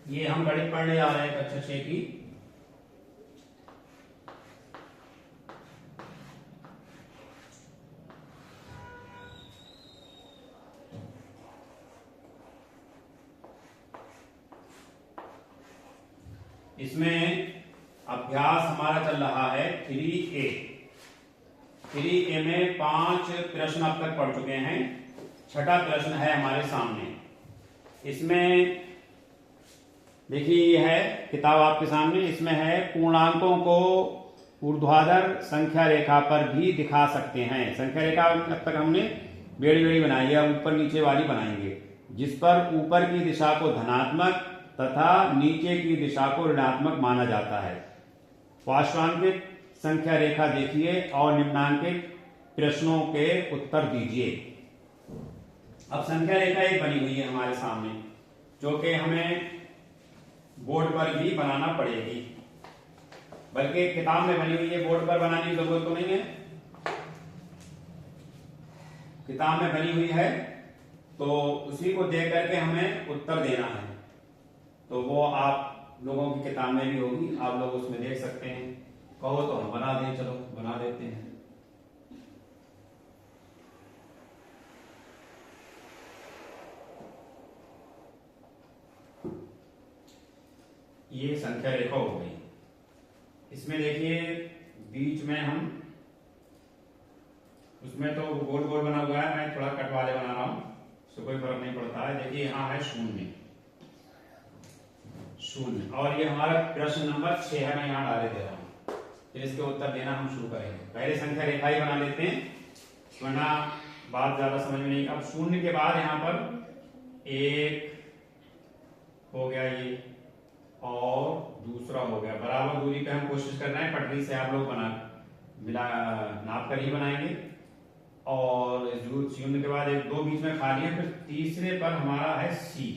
ये हम गणित पढ़ने जा रहे हैं कक्षा 6 की। इसमें अभ्यास हमारा चल रहा है 3A। 3A में 5 प्रश्न अब तक पढ़ चुके हैं। छठा प्रश्न है हमारे सामने। इसमें देखिए ये है किताब आपके सामने। इसमें है पूर्णांकों को ऊर्ध्वाधर संख्या रेखा पर भी दिखा सकते हैं। संख्या रेखा अब तक हमने बेड़ी बेड़ी बनाई है, ऊपर नीचे वाली बनाएंगे, जिस पर ऊपर की दिशा को धनात्मक तथा नीचे की दिशा को ऋणात्मक माना जाता है। पार्श्वांकित संख्या रेखा देखिए और निम्नांकित प्रश्नों के उत्तर दीजिए। अब संख्या रेखा एक बनी हुई है हमारे सामने, जो कि हमें बोर्ड पर भी बनाना पड़ेगी, बल्कि किताब में बनी हुई है, बोर्ड पर बनाने की जरूरत तो नहीं है। किताब में बनी हुई है तो उसी को देख करके हमें उत्तर देना है। तो वो आप लोगों की किताब में भी होगी, आप लोग उसमें देख सकते हैं। कहो तो हम बना दें, चलो बना देते हैं। ये संख्या रेखा हो गई। इसमें देखिए बीच में हम, उसमें तो गोल गोल बना हुआ है, मैं थोड़ा कट वाले बना रहा हूं, उससे कोई फर्क नहीं पड़ता है। देखिए यहाँ है शून्य, शून्य, और ये हमारा प्रश्न नंबर 6 है, मैं यहाँ डाले दे रहा हूं। फिर इसके उत्तर देना हम शुरू करेंगे। पहले संख्या रेखा ही बना लेते हैं, वरना बात ज्यादा समझ में नहीं। अब शून्य के बाद यहाँ पर एक हो गया ये, और दूसरा हो गया। बराबर दूरी पे हम कोशिश कर रहे हैं, पटरी से आप लोग मिला नाप कर ही बनाएंगे। और शून्य के बाद एक दो बीच में खाली है, फिर तीसरे पर हमारा है सी,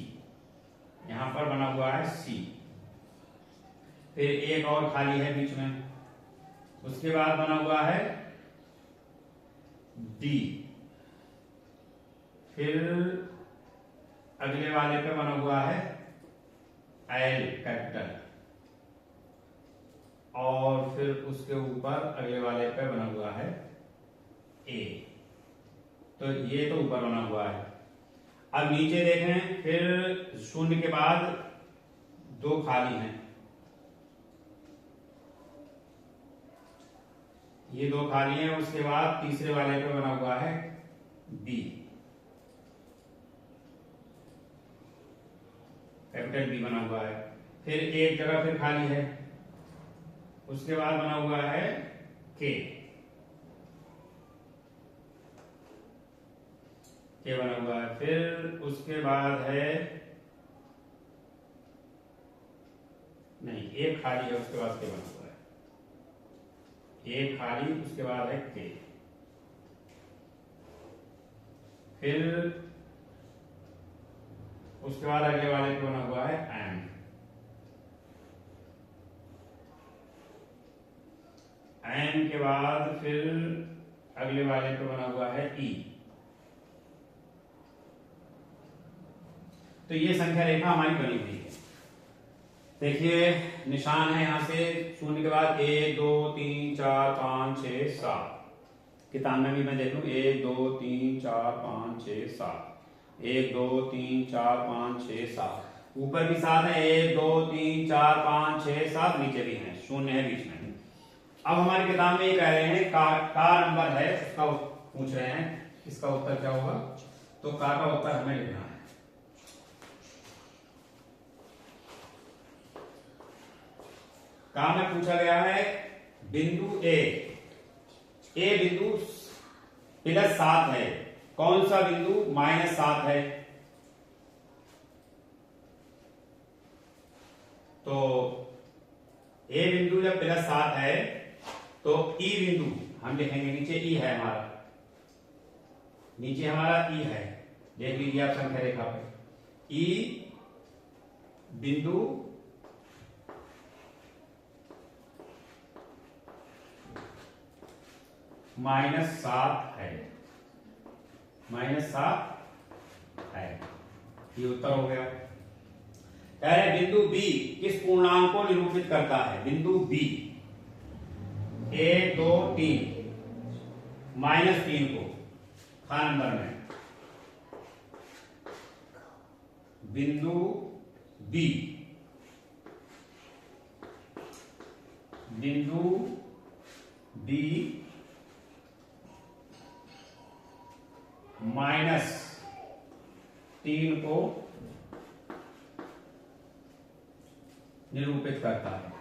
यहां पर बना हुआ है सी, फिर एक और खाली है बीच में, उसके बाद बना हुआ है डी, फिर अगले वाले पे बना हुआ है एल कैपिटल, और फिर उसके ऊपर अगले वाले पे बना हुआ है ए। तो ये तो ऊपर बना हुआ है। अब नीचे देखें, फिर शून्य के बाद दो खाली हैं, ये दो खाली हैं। उसके बाद तीसरे वाले पे बना हुआ है बी, कैपिटल बी बना हुआ है। फिर एक जगह फिर खाली है, उसके बाद बना हुआ है के, के बना हुआ है। फिर उसके बाद है, नहीं एक खाली है, उसके बाद के बना हुआ है, एक खाली, उसके बाद है के। फिर उसके बाद अगले वाले पे बना हुआ है एम, एम के बाद फिर अगले वाले पे बना हुआ है ई। तो ये संख्या रेखा हमारी बनी हुई है। देखिए निशान है यहां से, शून्य के बाद 1 2 3 4 5 6 7। किताब में भी मैं देख लूं, 1 2 3 4 5 6 7, 1 2 3 4 5 6 7, ऊपर भी 7 है, 1 2 3 4 5 6 7, नीचे भी है, शून्य है बीच में। अब हमारी किताब में ये कह रहे हैं का नंबर है, उसका पूछ रहे हैं, इसका उत्तर क्या होगा। तो का उत्तर हमें लिखना है। का में पूछा गया है बिंदु ए बिंदु +7 है, कौन सा बिंदु -7 है। तो ए बिंदु जब +7 है तो ई बिंदु हम लिखेंगे, नीचे ई है हमारा, नीचे हमारा ई है, देख लीजिए आप संख्या रेखा पे, ई बिंदु -7 है, -7 है, ये उत्तर हो गया। कह रहे बिंदु बी किस पूर्णांक को निरूपित करता है? बिंदु बी 1 2 3 -3 को खा नंबर में बिंदु बी -3 को निरूपित करता है।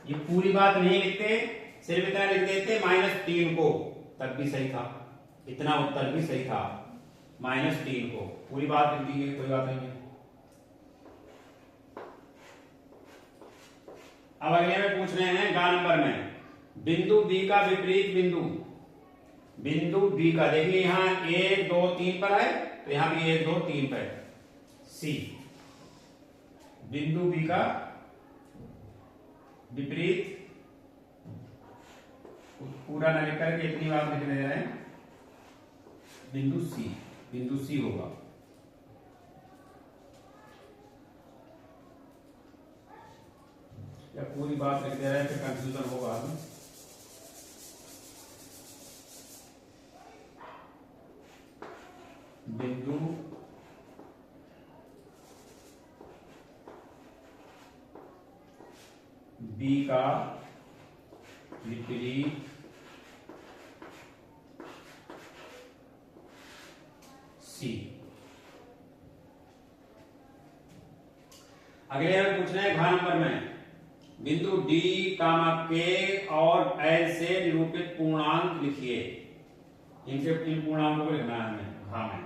ये पूरी बात नहीं लिखते, सिर्फ इतना लिख देते -3 को, तब भी सही था, इतना उत्तर भी सही था। -3 को पूरी बात लिख दी है, कोई बात नहीं है। अब अगले में पूछ रहे हैं गा नंबर में बिंदु बी का विपरीत बिंदु बी का, देखिए यहां 1 2 3 पर है, तो यहां भी 1 2 3 पर सी। बिंदु बी का विपरीत पूरा न लिख करके इतनी बात लिख रहे हैं, बिंदु सी होगा। या पूरी बात लिख दे रहे हैं, फिर कंफ्यूजन होगा। बिंदु बी का विपरीत सी। अगले में पूछ रहे हैं घ नंबर में बिंदु डी कामा के और एल से निरूपित पूर्णांक लिखिए। इनके इन पूर्णांकों को लिखना है हमें घ में।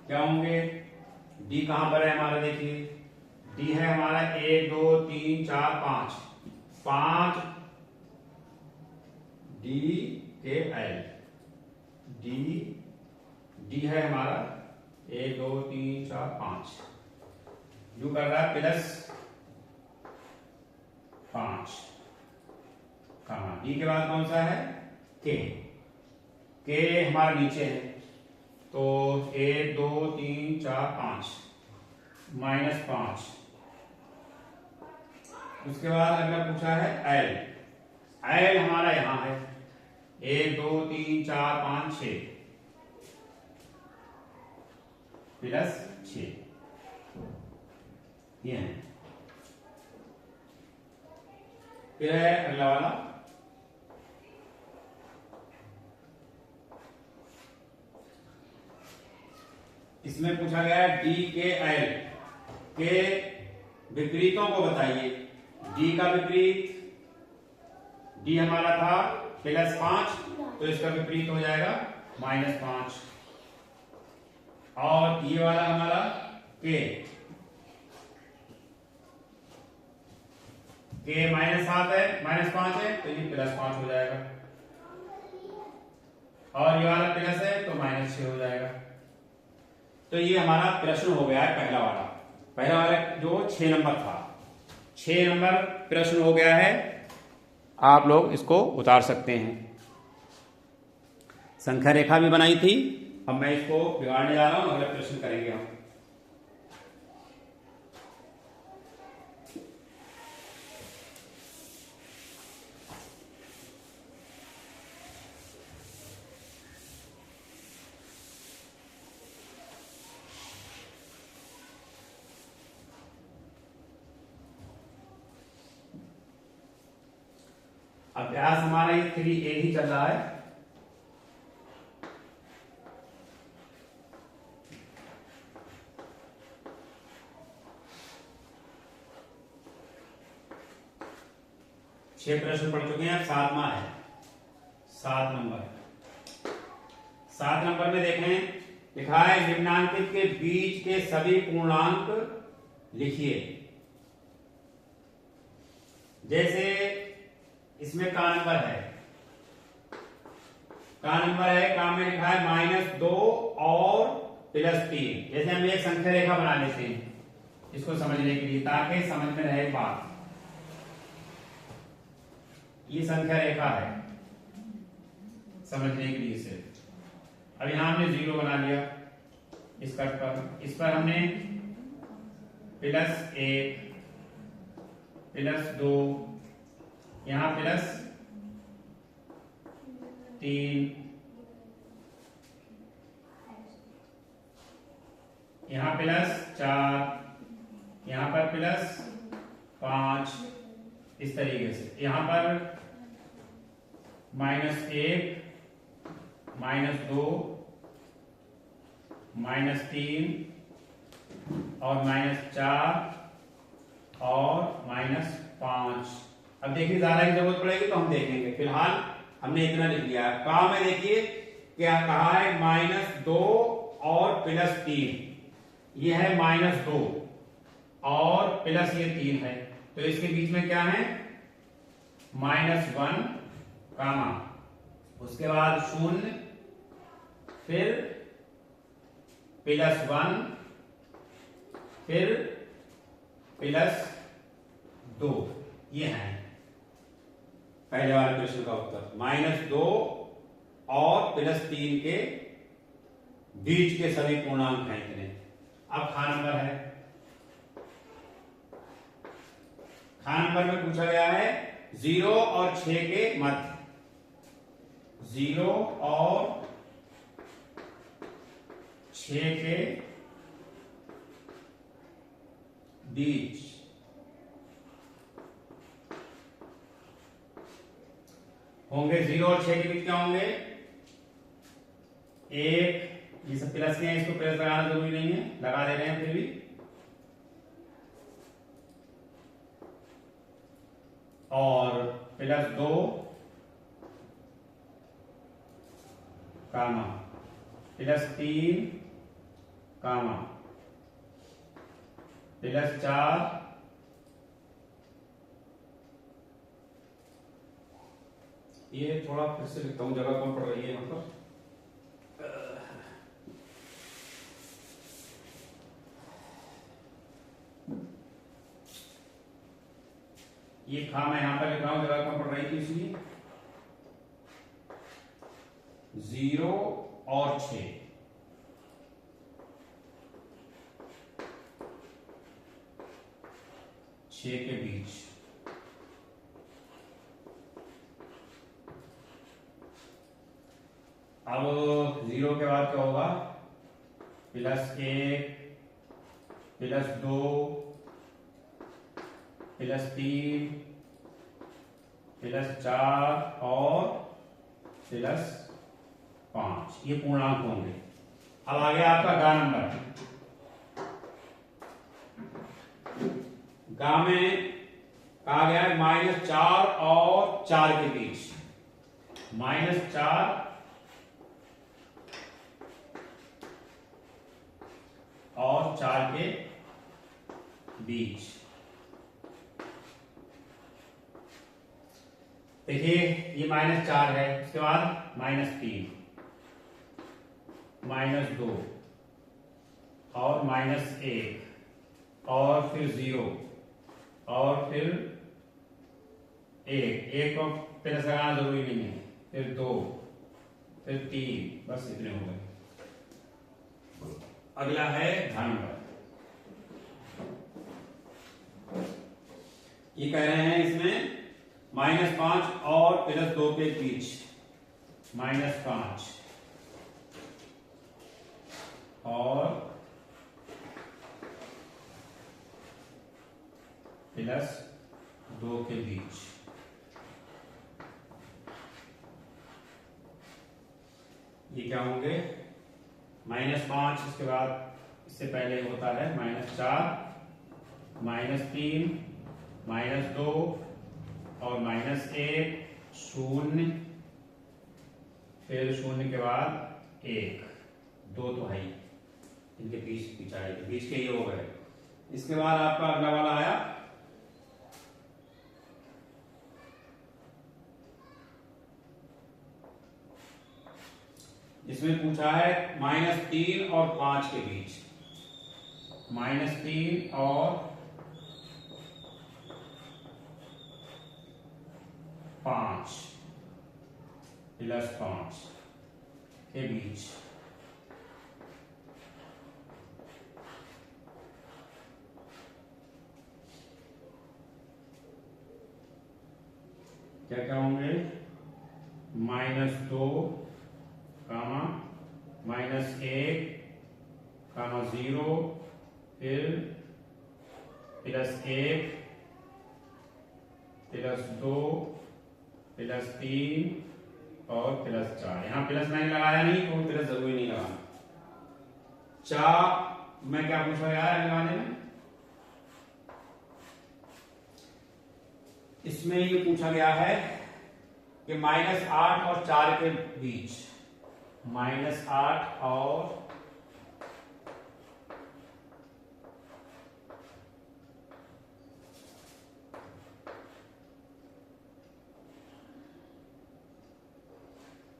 क्या होंगे? डी कहां पर है हमारा? देखिए डी है हमारा 1 2 3 4 5 डी के एल। डी है हमारा 1 2 3 4 5, यू कर रहा है +5। कहा डी के बाद कौन सा है? के हमारा नीचे है, तो 1 2 3 4 5 -5। उसके बाद अगला पूछा है एल हमारा यहां है 1 2 3 4 5 6 +6 ये है। फिर है अगला वाला इसमें पूछा गया है डी के एल के विपरीतों को बताइए। डी का विपरीत, डी हमारा था +5, तो इसका विपरीत हो जाएगा -5। और ये वाला हमारा के -7 है, -5 है, तो ये +5 हो जाएगा। और ये वाला प्लस है तो -6 हो जाएगा। तो ये हमारा प्रश्न हो गया है पहला वाला जो 6 नंबर था। 6 नंबर प्रश्न हो गया है, आप लोग इसको उतार सकते हैं। संख्या रेखा भी बनाई थी, अब मैं इसको बिगाड़ने जा रहा हूं, अगला प्रश्न करेंगे हम। अभ्यास हमारा ये 3A ही चल रहा है। छह प्रश्न पढ़ चुके हैं, 7वां है 7 नंबर। 7 नंबर में देखें, लिखा है निम्नांकित के बीच के सभी पूर्णांक लिखिए। जैसे इसमें का नंबर है, का में लिखा है -2 और +3। जैसे हम एक संख्या रेखा बना लेते हैं इसको समझने के लिए, ताकि समझ में रहे बात। ये संख्या रेखा है समझने के लिए सिर्फ। अब यहां हमने 0 बना लिया इस कट पर, इस पर हमने +1 +2 यहां +3 यहां +4 यहां पर +5 इस तरीके से। यहां पर -1 -2 -3 और -4 और -5। अब देखिए ज्यादा की जरूरत पड़ेगी तो हम देखेंगे, फिलहाल हमने इतना लिख लिया है। काम में देखिए क्या कहा है, -2 और +3, ये है -2 और प्लस ये 3 है, तो इसके बीच में क्या है -1 कामा, उसके बाद 0 फिर +1 फिर +2। ये है पहले वाले प्रश्न का उत्तर। -2 और +3 के बीच के सभी पूर्णांक हैं इतने। अब खा नंबर है, खा नंबर में पूछा गया है 0 और 6 के मध्य, 0 और 6 के बीच होंगे। 0 और 6 के बीच क्या होंगे, 1, ये सब प्लस के हैं, इसको प्लस लगाना जरूरी नहीं है, लगा दे रहे हैं फिर भी। और +2 कामा, +3 कामा, +4 ये थोड़ा फिर से लिखता हूं, जगह कम पड़ रही है यहाँ पर। ये खा मैं यहां पर लिख रहा हूं, जगह कम पड़ रही थी इसलिए। 0 और 6 के बीच अब 0 के बाद क्या होगा, +1 +2 +3 +4 और +5, ये पूर्णांक होंगे। अब आ गया आपका गा नंबर। गा में कहा गया है -4 और 4 के बीच, -4 और 4 के बीच। देखिए ये -4 है, उसके बाद -3 -2 और -1 और फिर 0 और फिर 1 को प्लस लगाना जरूरी नहीं है, फिर 2 फिर 3, बस इतने हो गए। अगला है घन नंबर। ये कह रहे हैं इसमें -5 और +2 के बीच, -5 और +2 के बीच। ये क्या होंगे, -5, इसके बाद इससे पहले होता है -4 -3 -2 और -1 0 फिर 0 के बाद 1, 2 तो है ही, इनके बीच आएगी, बीच के ये हो गए। इसके बाद आपका अगला वाला आया इसमें पूछा है -3 और 5 के बीच, -3 और 5 प्लस 5 के बीच क्या क्या होंगे? -2 कामा -1 कामा 0 फिर +1 +2 +3 और +4। यहाँ प्लस मैंने लगाया नहीं तो प्लस जरूरी नहीं लगाना। मैं क्या पूछा गया है लगाने में? इसमें ये पूछा गया है कि -8 और 4 के बीच, -8 और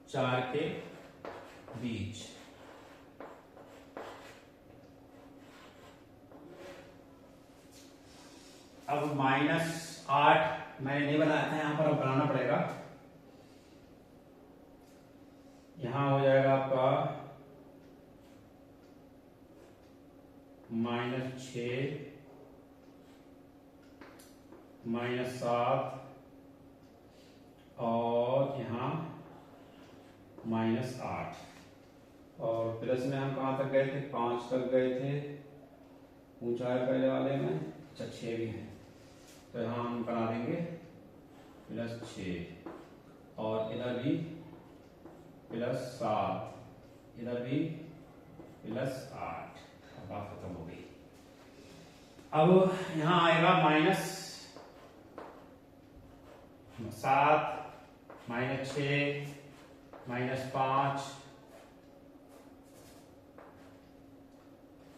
4 के बीच अब -8 मैंने नहीं बनाया था, यहां पर अब बनाना पड़ेगा। यहां हो जाएगा आपका -6 -7 और यहां -8 और प्लस में हम कहां तक गए थे? 5 तक गए थे, ऊंचा है पहले वाले में। अच्छा 6 भी है तो यहां हम बना देंगे +6 और इधर भी +7, इधर भी +8। अब बात खत्म हो गई। अब यहां आएगा -7 -6 -5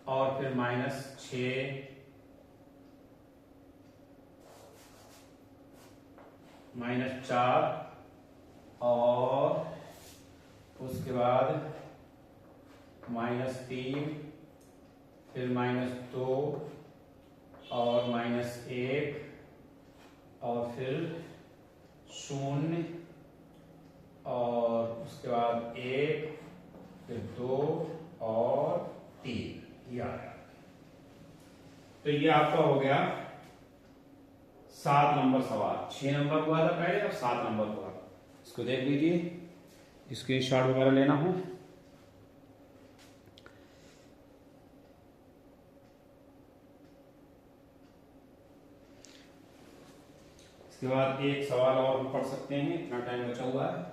और फिर -6 -4 और उसके बाद -3 फिर -2 और -1 और फिर 0 और उसके बाद 1 फिर 2 और 3। ये आ गया। तो ये आपका हो गया 7 नंबर सवाल। 6 नंबर हुआ था पहले, अब 7 नंबर हुआ। इसको देख लीजिए, स्क्रीनशॉट वगैरह लेना हो। इसके बाद एक सवाल और पढ़ सकते हैं, इतना टाइम बचा हुआ है।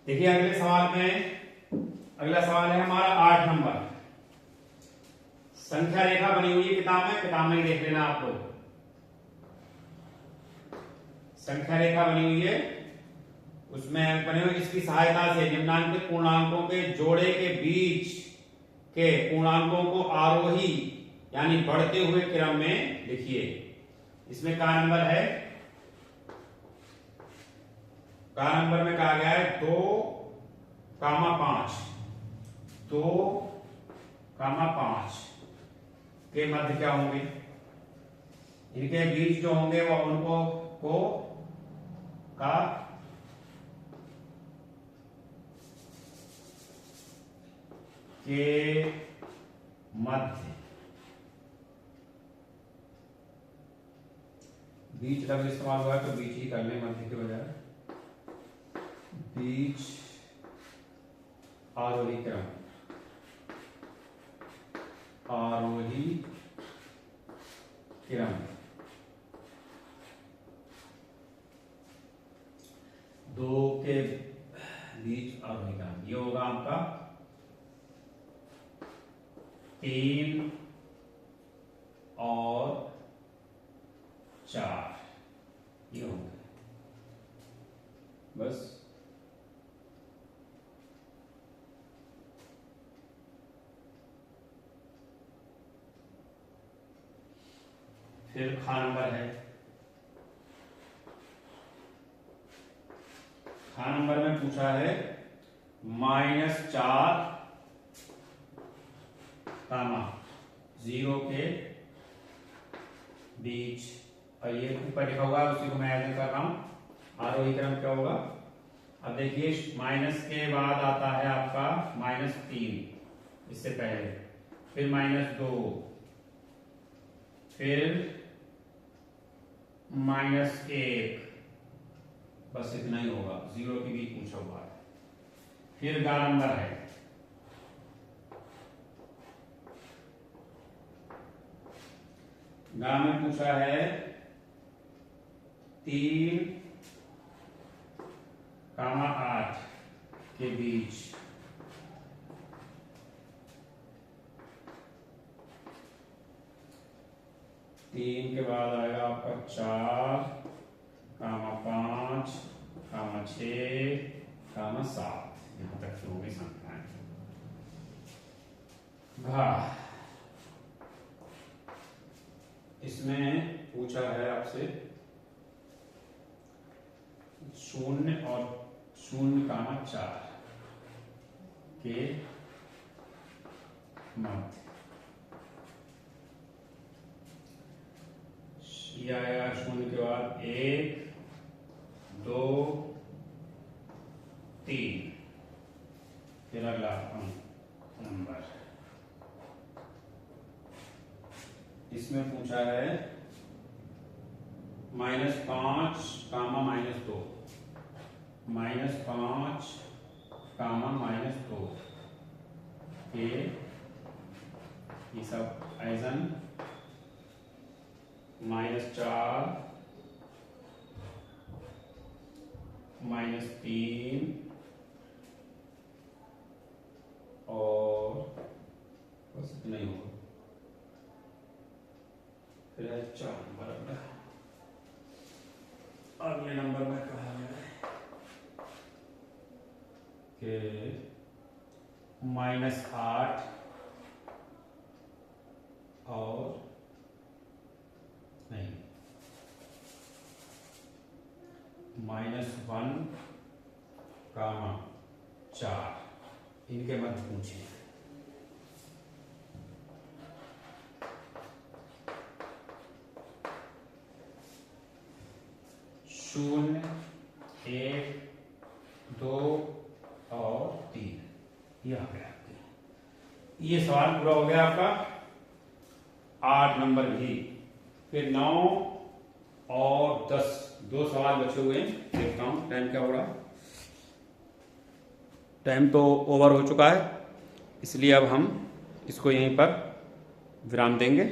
देखिए अगले सवाल में, अगला सवाल है हमारा 8 नंबर। संख्या रेखा बनी हुई है किताब में ही देख लेना आप लोग। संख्या रेखा बनी हुई है, उसमें बने हुए इसकी सहायता से निम्नांकित पूर्णांकों के जोड़े के बीच के पूर्णांकों को आरोही यानी बढ़ते हुए क्रम में लिखिए। इसमें का नंबर है? का नंबर में कहा गया है 2, 5 2, 5 के मध्य क्या होंगे? इनके बीच जो होंगे वो उनको को का के मध्य, बीच लफ्ज इस्तेमाल हुआ है तो बीच ही कर लें मध्य के बजाय। बीच आरोही क्रम, आरोही क्रम। दो के बीच आरोही क्रम, ये होगा आपका 3 और 4, ये होंगे। बस फिर खा नंबर है, खा नंबर में पूछा है -4 कामा 0 के बीच, और ये ऊपर लिखा हुआ है उसी को मैं ऐड कर रहा हूं। आरोही क्रम क्या होगा, अब देखिए माइनस के बाद आता है आपका -3 इससे पहले, फिर -2, फिर -1, बस इतना ही होगा, 0 के बीच पूछा हुआ है। फिर गा नंबर है, गा में पूछा है 3 कामा 8 के बीच, तीन के बाद आएगा आपका 4 कामा 5 कामा 6 कामा 7, यहां तक की होगी संख्याएं। घा, इसमें पूछा है आपसे 0 और 0 कामा 4 के मध्य, ये आएगा 0 के बाद 1 2 3, फिर अगला नंबर, इसमें पूछा है -5 कामा -2, -5 कामा -2 के, ये सब आइजन, -4 -3 और बस इतना ही होगा। फिर 4 नंबर अगले नंबर में कहा गया है कि -8 और नहीं -1 कामा 4, इनके मध्य पूछे। शून्य, 1, 2 और 3, ये आ गया। ये सवाल पूरा हो गया आपका 8 नंबर भी। फिर 9 और 10, 2 सवाल बचे हुए हैं। देखता हूं टाइम क्या हो रहा है। टाइम तो ओवर हो चुका है, इसलिए अब हम इसको यहीं पर विराम देंगे।